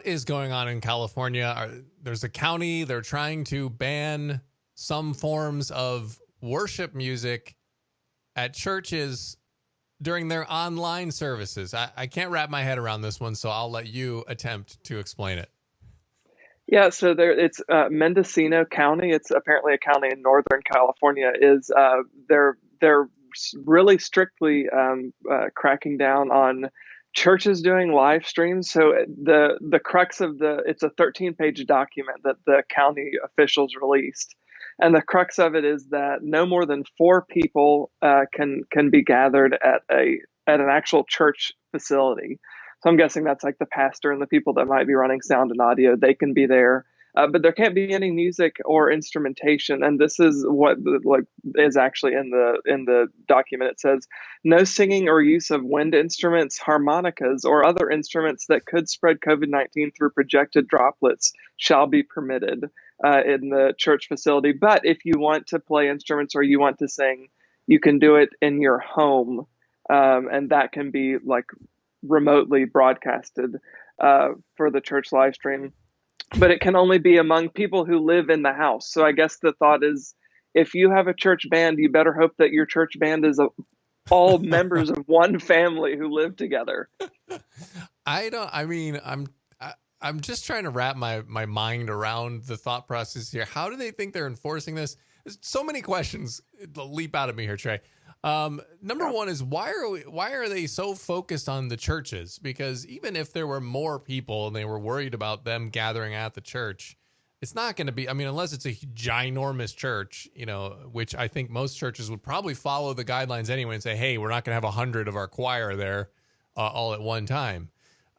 Is going on in California? There's a county, they're trying to ban some forms of worship music at churches during their online services. I can't wrap my head around this one, so I'll let you attempt to explain it. Yeah, so it's Mendocino County. It's apparently a county in Northern California. They're really strictly cracking down on churches doing live streams. So the crux of it's a 13-page document that the county officials released, and the crux of it is that no more than four people can be gathered at an actual church facility. So I'm guessing that's like the pastor and the people that might be running sound and audio. They can be there, but there can't be any music or instrumentation. And this is what is actually in the document. It says no singing or use of wind instruments, harmonicas, or other instruments that could spread COVID-19 through projected droplets shall be permitted in the church facility. But if you want to play instruments or you want to sing, you can do it in your home, and that can be like remotely broadcasted for the church live stream, but it can only be among people who live in the house. So I guess the thought is, if you have a church band, you better hope that your church band is all members of one family who live together. I'm just trying to wrap my mind around the thought process here. How do they think they're enforcing this? There's so many questions leap out at me here, Trey. Number one is why are they so focused on the churches? Because even if there were more people and they were worried about them gathering at the church, it's not going to be, I mean, unless it's a ginormous church, which I think most churches would probably follow the guidelines anyway and say, hey, we're not going to have 100 of our choir there all at one time.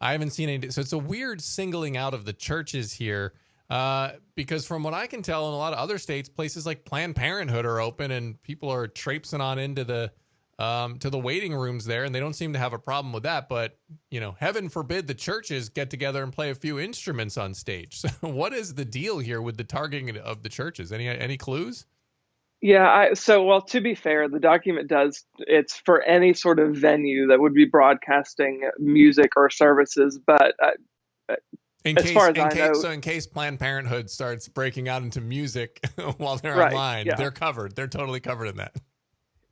I haven't seen any. So it's a weird singling out of the churches here. Because from what I can tell, in a lot of other states, places like Planned Parenthood are open and people are traipsing on into the to the waiting rooms there, and they don't seem to have a problem with that. But heaven forbid the churches get together and play a few instruments on stage. So what is the deal here with the targeting of the churches? Any clues? Yeah, well, to be fair, the document it's for any sort of venue that would be broadcasting music or services, but as far as I know, So in case Planned Parenthood starts breaking out into music while they're right, online, yeah. they're covered. They're totally covered in that.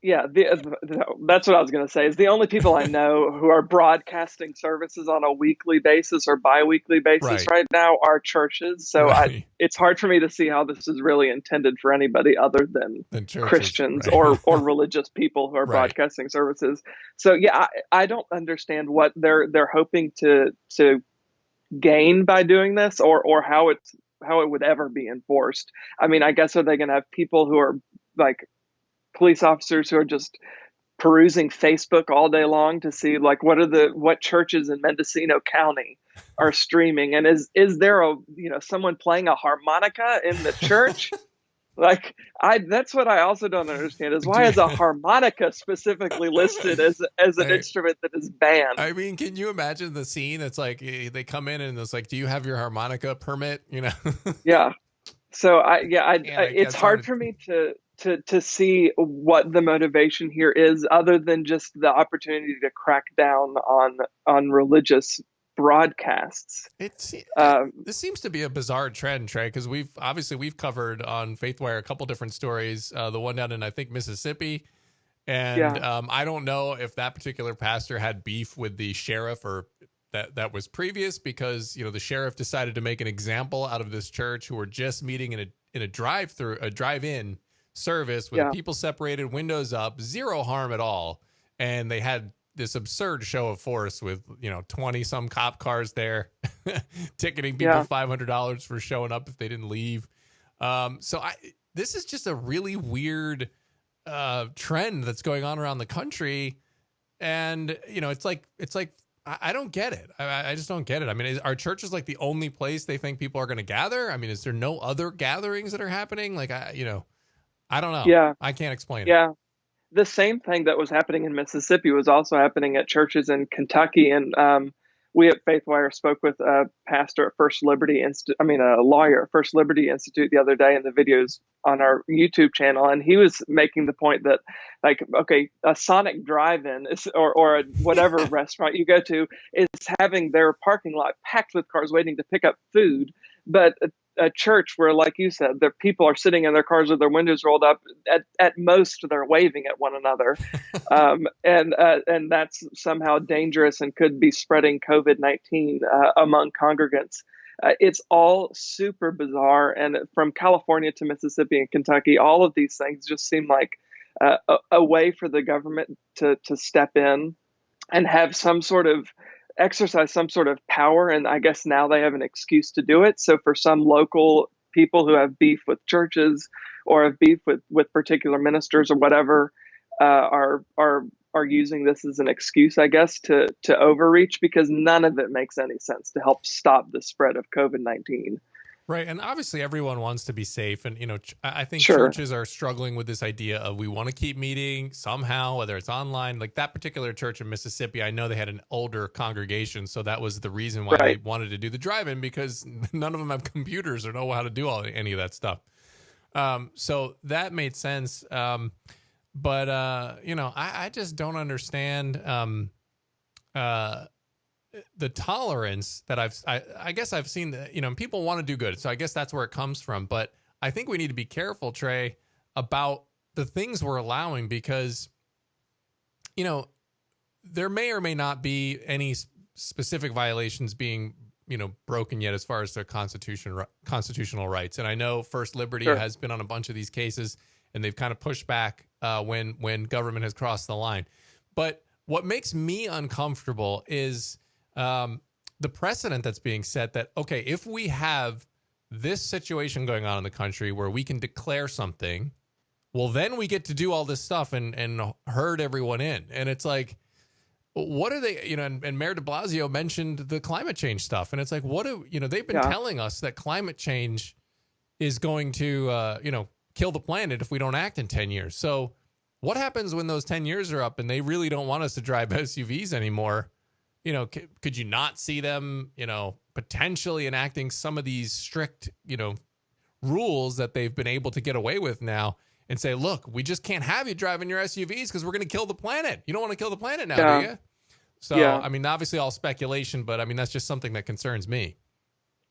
Yeah, that's what I was going to say. Is the only people I know who are broadcasting services on a weekly basis or bi-weekly basis Right. right now are churches. So Right. it's hard for me to see how this is really intended for anybody other than churches, Christians right. or religious people who are Right. broadcasting services. So yeah, I don't understand what they're hoping to gain by doing this, or how it would ever be enforced. I mean, I guess, are they going to have people who are like police officers who are just perusing Facebook all day long to see like what churches in Mendocino County are streaming, and is there someone playing a harmonica in the church? Like, that's what I also don't understand is why is a harmonica specifically listed as an instrument that is banned? I mean, can you imagine the scene? It's like they come in and it's like, do you have your harmonica permit? Yeah. So it's hard for me to see what the motivation here is, other than just the opportunity to crack down on religious broadcasts. This seems to be a bizarre trend, Trey, because we've covered on Faithwire a couple different stories. The one down in, I think, Mississippi. And I don't know if that particular pastor had beef with the sheriff or that was previous, because, the sheriff decided to make an example out of this church who were just meeting in a drive-in service with the people separated, windows up, zero harm at all. And they had this absurd show of force with 20 some cop cars there ticketing people $500 for showing up if they didn't leave. This is just a really weird trend that's going on around the country, and it's like I don't get it. I just don't get it. I mean, are churches like the only place they think people are going to gather? I mean, is there no other gatherings that are happening? Like, I don't know. Yeah, I can't explain it. Yeah. The same thing that was happening in Mississippi was also happening at churches in Kentucky, and we at Faithwire spoke with a pastor at First Liberty Institute, a lawyer at First Liberty Institute the other day in the videos on our YouTube channel. And he was making the point that, like, okay, a Sonic drive-in or whatever restaurant you go to is having their parking lot packed with cars waiting to pick up food. But a church where, like you said, the people are sitting in their cars with their windows rolled up. At most, they're waving at one another, and that's somehow dangerous and could be spreading COVID-19 among congregants. It's all super bizarre, and from California to Mississippi and Kentucky, all of these things just seem like a way for the government to step in and have some sort of exercise some sort of power, and I guess now they have an excuse to do it. So for some local people who have beef with churches or have beef with particular ministers or whatever, are using this as an excuse, I guess, to overreach, because none of it makes any sense to help stop the spread of COVID-19. Right. And obviously everyone wants to be safe. And, I think Sure. churches are struggling with this idea of we want to keep meeting somehow, whether it's online. Like that particular church in Mississippi, I know they had an older congregation. So that was the reason why Right. they wanted to do the drive-in, because none of them have computers or know how to do any of that stuff. So that made sense. But I just don't understand the tolerance that I guess I've seen that, people want to do good. So I guess that's where it comes from. But I think we need to be careful, Trey, about the things we're allowing, because, there may or may not be any specific violations being, broken yet as far as their constitutional rights. And I know First Liberty Sure. has been on a bunch of these cases, and they've kind of pushed back when government has crossed the line. But what makes me uncomfortable is the precedent that's being set that, okay, if we have this situation going on in the country where we can declare something, well, then we get to do all this stuff and herd everyone in. And it's like, what are they, and Mayor de Blasio mentioned the climate change stuff. And it's like, they've been telling us that climate change is going to, kill the planet if we don't act in 10 years. So what happens when those 10 years are up and they really don't want us to drive SUVs anymore? Could you not see them, potentially enacting some of these strict, rules that they've been able to get away with now, and say, look, we just can't have you driving your SUVs because we're going to kill the planet. You don't want to kill the planet now, do you? So, obviously all speculation, but that's just something that concerns me.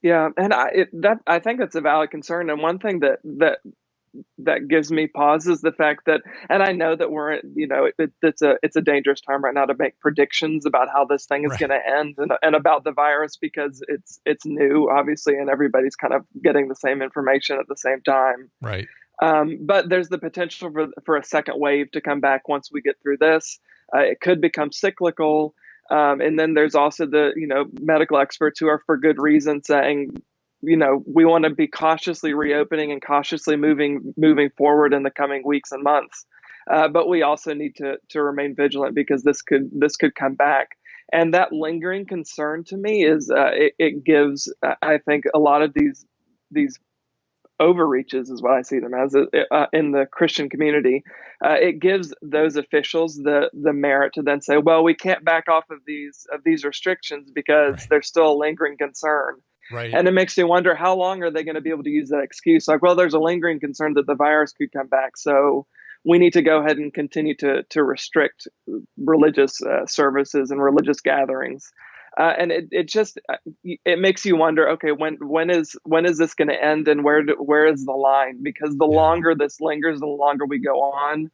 Yeah. And I think that's a valid concern. And one thing that gives me pause is the fact that, and I know that we're, it's a dangerous time right now to make predictions about how this thing is going to end and about the virus, because it's new, obviously, and everybody's kind of getting the same information at the same time. Right. But there's the potential for a second wave to come back once we get through this. It could become cyclical. And then there's also the, medical experts who are, for good reason, saying, we want to be cautiously reopening and cautiously moving forward in the coming weeks and months. But we also need to remain vigilant, because this could come back. And that lingering concern to me is it gives, I think, a lot of these overreaches is what I see them as in the Christian community. It gives those officials the merit to then say, well, we can't back off of these restrictions because there's still a lingering concern. Right. And it makes me wonder, how long are they going to be able to use that excuse? Like, well, there's a lingering concern that the virus could come back, so we need to go ahead and continue to restrict religious services and religious gatherings. And it makes you wonder, okay, when is this going to end, and where is the line? Because the longer this lingers, the longer we go on,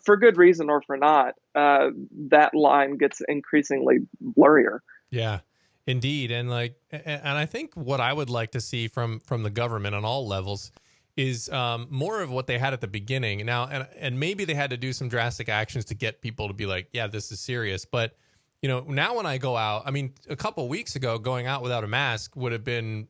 for good reason or for not, that line gets increasingly blurrier. Yeah. Indeed. And I think what I would like to see from the government on all levels is more of what they had at the beginning now. And maybe they had to do some drastic actions to get people to be like, yeah, this is serious. But, now when I go out, a couple of weeks ago, going out without a mask would have been,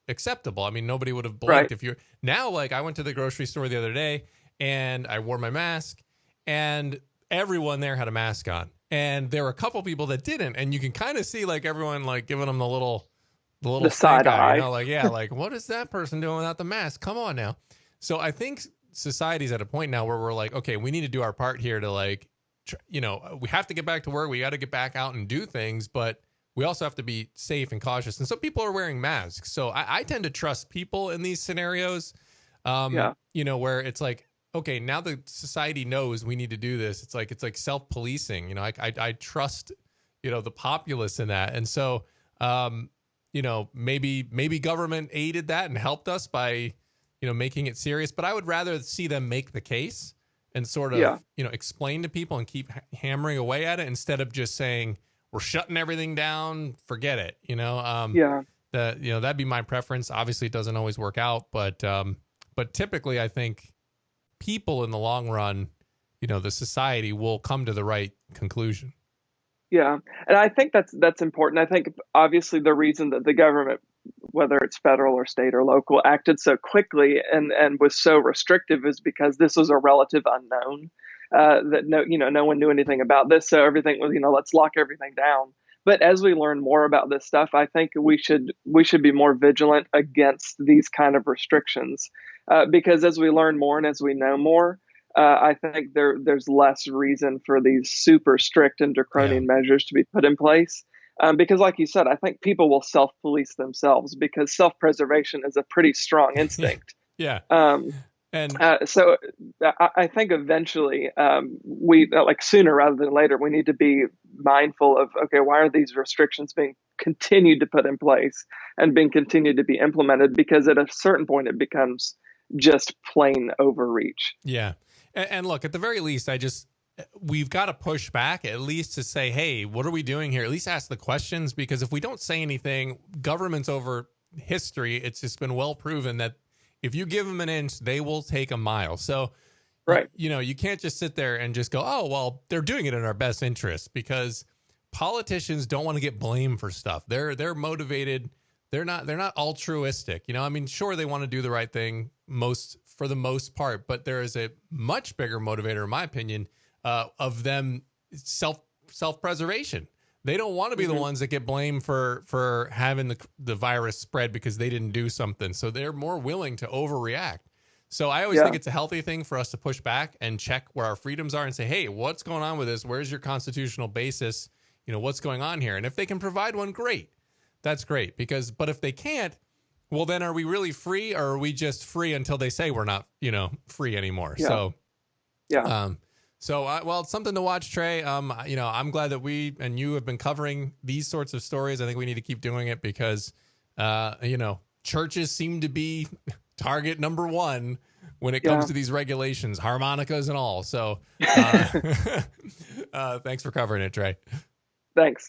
acceptable. Nobody would have blinked if you're now, like, I went to the grocery store the other day and I wore my mask, and everyone there had a mask on. And there were a couple people that didn't, and you can kind of see like everyone like giving them the little side eye, like what is that person doing without the mask? Come on now. So I think society's at a point now where we're like, okay, we need to do our part here to we have to get back to work. We got to get back out and do things, but we also have to be safe and cautious. And some people are wearing masks. So I tend to trust people in these scenarios, you know, where it's like, okay, now the society knows we need to do this. It's like self-policing, you know, I trust, you know, the populace in that. And so, you know, maybe government aided that and helped us by, you know, making it serious, but I would rather see them make the case and sort of, you know, explain to people and keep hammering away at it instead of just saying, we're shutting everything down, forget it, you know? You know, that'd be my preference. Obviously it doesn't always work out, but typically I think people in the long run, you know, the society will come to the right conclusion. Yeah. And I think that's important. I think obviously the reason that the government, whether it's federal or state or local, acted so quickly and was so restrictive is because this was a relative unknown, that no one knew anything about this. So everything was, you know, let's lock everything down. But as we learn more about this stuff, I think we should be more vigilant against these kind of restrictions, because as we learn more and as we know more, I think there's less reason for these super strict and draconian measures to be put in place. Because like you said, I think people will self-police themselves because self-preservation is a pretty strong instinct. So I think eventually we like sooner rather than later, we need to be mindful of, okay, why are these restrictions being continued to put in place and being continued to be implemented? Because at a certain point, it becomes just plain overreach. Yeah. And look, at the very least, we've got to push back at least to say, hey, what are we doing here? At least ask the questions, because if we don't say anything, governments over history, it's just been well proven that if you give them an inch, they will take a mile. So, you know, you can't just sit there and just go, oh, well, they're doing it in our best interest, because politicians don't want to get blamed for stuff. They're motivated. They're not altruistic. You know, I mean, sure, they want to do the right thing for the most part, but there is a much bigger motivator, in my opinion, of them self-preservation. They don't want to be the ones that get blamed for having the virus spread because they didn't do something. So they're more willing to overreact. So I always think it's a healthy thing for us to push back and check where our freedoms are and say, hey, what's going on with this? Where's your constitutional basis? You know, what's going on here? And if they can provide one, great. That's great. But if they can't, well, then are we really free, or are we just free until they say we're not, you know, free anymore? So, well, it's something to watch, Trey. You know, I'm glad that we and you have been covering these sorts of stories. I think we need to keep doing it because, you know, churches seem to be target number one when it comes to these regulations, harmonicas and all. So, thanks for covering it, Trey. Thanks.